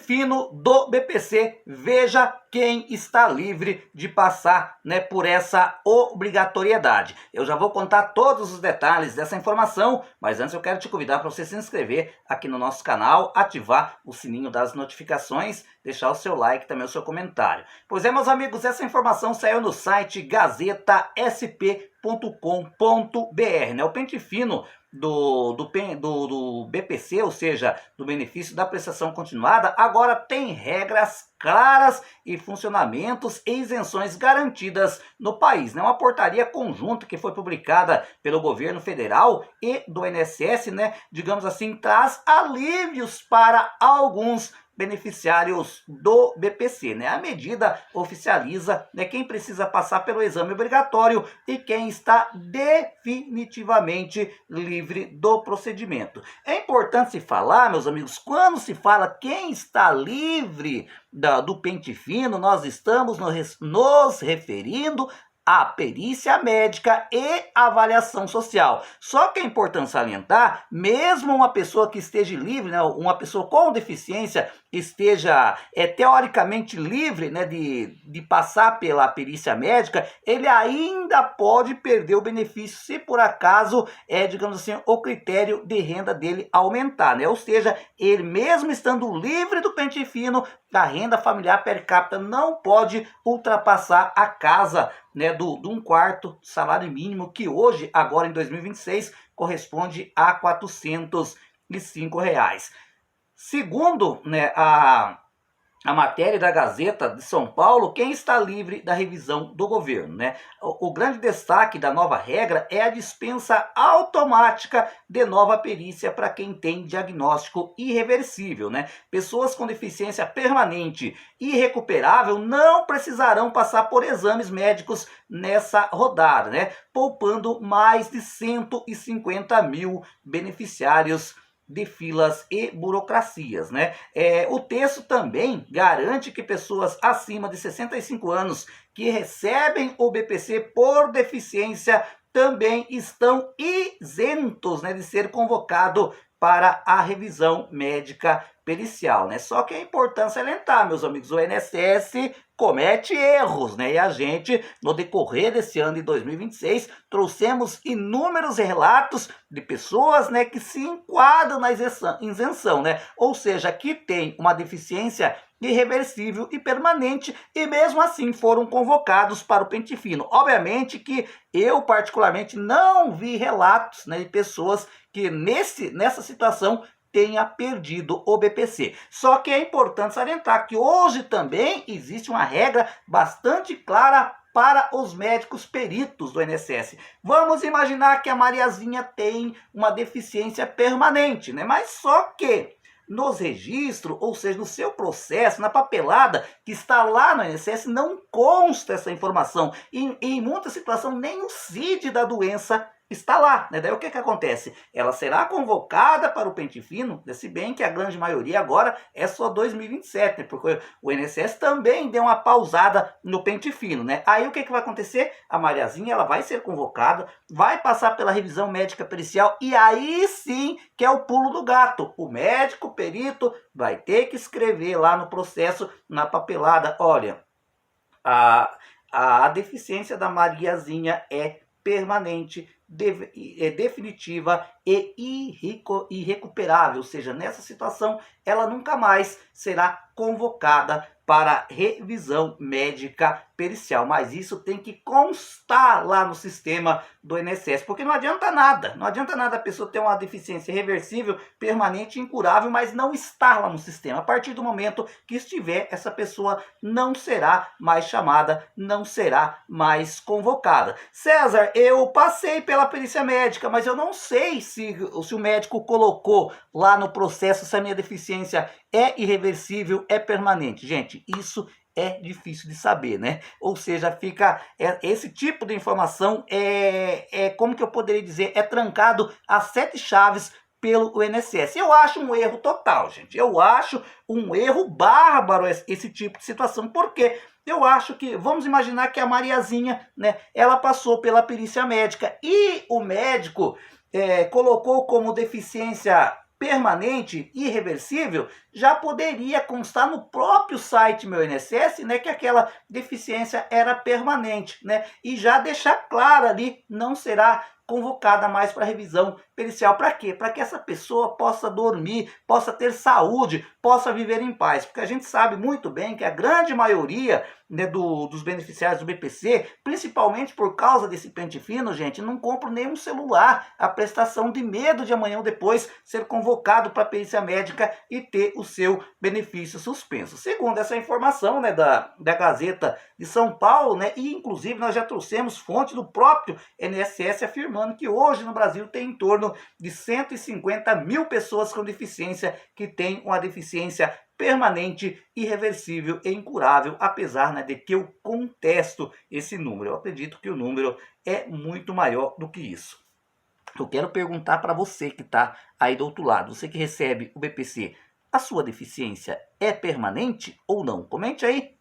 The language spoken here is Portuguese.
fino do BPC, veja quem está livre de passar, né, por essa obrigatoriedade. Eu já vou contar todos os detalhes dessa informação, mas antes eu quero te convidar para você se inscrever aqui no nosso canal, ativar o sininho das notificações, deixar o seu like, também o seu comentário. Pois é, meus amigos, essa informação saiu no site gazetasp.com.br, né? O pente fino do BPC, ou seja, do benefício da prestação continuada, agora tem regras claras e funcionamentos e isenções garantidas no país, né? Uma portaria conjunta que foi publicada pelo governo federal e do INSS, né? Digamos assim, traz alívios para alguns beneficiários do BPC, né? A medida oficializa, né, quem precisa passar pelo exame obrigatório e quem está definitivamente livre do procedimento. É importante se falar, meus amigos, quando se fala quem está livre do pente fino, nós estamos nos referindo a perícia médica e avaliação social. Só que é importante salientar, mesmo uma pessoa que esteja livre, né, uma pessoa com deficiência esteja teoricamente livre, né, de passar pela perícia médica, ele ainda pode perder o benefício se por acaso, digamos assim, o critério de renda dele aumentar, né? Ou seja, ele mesmo estando livre do pente fino, a renda familiar per capita não pode ultrapassar a casa, né, de um quarto salário mínimo, que hoje, agora em 2026, corresponde a R$ 405. Segundo, né, a matéria da Gazeta de São Paulo, quem está livre da revisão do governo, né? O grande destaque da nova regra é a dispensa automática de nova perícia para quem tem diagnóstico irreversível, né? Pessoas com deficiência permanente e irrecuperável não precisarão passar por exames médicos nessa rodada, né? Poupando mais de 150 mil beneficiários de filas e burocracias, né? O texto também garante que pessoas acima de 65 anos que recebem o BPC por deficiência também estão isentos, né, de ser convocado para a revisão médica pericial, né? Só que é importante salientar, meus amigos, o INSS comete erros, né? E a gente, no decorrer desse ano de 2026, trouxemos inúmeros relatos de pessoas, né, que se enquadram na isenção, né? Ou seja, que tem uma deficiência irreversível e permanente e mesmo assim foram convocados para o pente fino. Obviamente que eu particularmente não vi relatos, né, de pessoas que nessa situação tenha perdido o BPC. Só que é importante salientar que hoje também existe uma regra bastante clara para os médicos peritos do INSS. Vamos imaginar que a Mariazinha tem uma deficiência permanente, né? Mas só que nos registros, ou seja, no seu processo, na papelada que está lá no INSS, não consta essa informação. E em muitas situações nem o CID da doença está lá, né? Daí o que acontece? Ela será convocada para o pente fino, se bem que a grande maioria agora é só 2027, né? Porque o INSS também deu uma pausada no pente fino, né? Aí o que vai acontecer? A Mariazinha, ela vai ser convocada, vai passar pela revisão médica pericial e aí sim que é o pulo do gato. O médico perito vai ter que escrever lá no processo, na papelada, olha, a deficiência da Mariazinha é permanente, definitiva e irrecuperável, ou seja, nessa situação ela nunca mais será convocada para revisão médica pericial, mas isso tem que constar lá no sistema do INSS, porque não adianta nada a pessoa ter uma deficiência reversível, permanente, incurável, mas não estar lá no sistema. A partir do momento que estiver, essa pessoa não será mais chamada, não será mais convocada. César, eu passei pela perícia médica, mas eu não sei se o médico colocou lá no processo se a minha deficiência é irreversível, é permanente. Gente, isso é difícil de saber, né? Ou seja, fica esse tipo de informação como que eu poderia dizer, é trancado a 7 chaves pelo INSS. Eu acho um erro total, gente. Eu acho um erro bárbaro esse tipo de situação. Por quê? Eu acho que, vamos imaginar que a Mariazinha, né, ela passou pela perícia médica e o médico colocou como deficiência permanente, irreversível, já poderia constar no próprio site Meu INSS, né, que aquela deficiência era permanente, né, e já deixar claro ali, não será convocada mais para revisão pericial. Para quê? Para que essa pessoa possa dormir, possa ter saúde, possa viver em paz. Porque a gente sabe muito bem que a grande maioria, né, dos beneficiários do BPC, principalmente por causa desse pente fino, gente, não compra nenhum celular. A prestação de medo de amanhã ou depois ser convocado para a perícia médica e ter o seu benefício suspenso. Segundo essa informação, né, da Gazeta de São Paulo, né, e inclusive nós já trouxemos fonte do próprio INSS afirmando que hoje no Brasil tem em torno de 150 mil pessoas com deficiência que têm uma deficiência permanente, irreversível e incurável, apesar, né, de que eu contesto esse número. Eu acredito que o número é muito maior do que isso. Eu quero perguntar para você que está aí do outro lado, você que recebe o BPC, a sua deficiência é permanente ou não? Comente aí.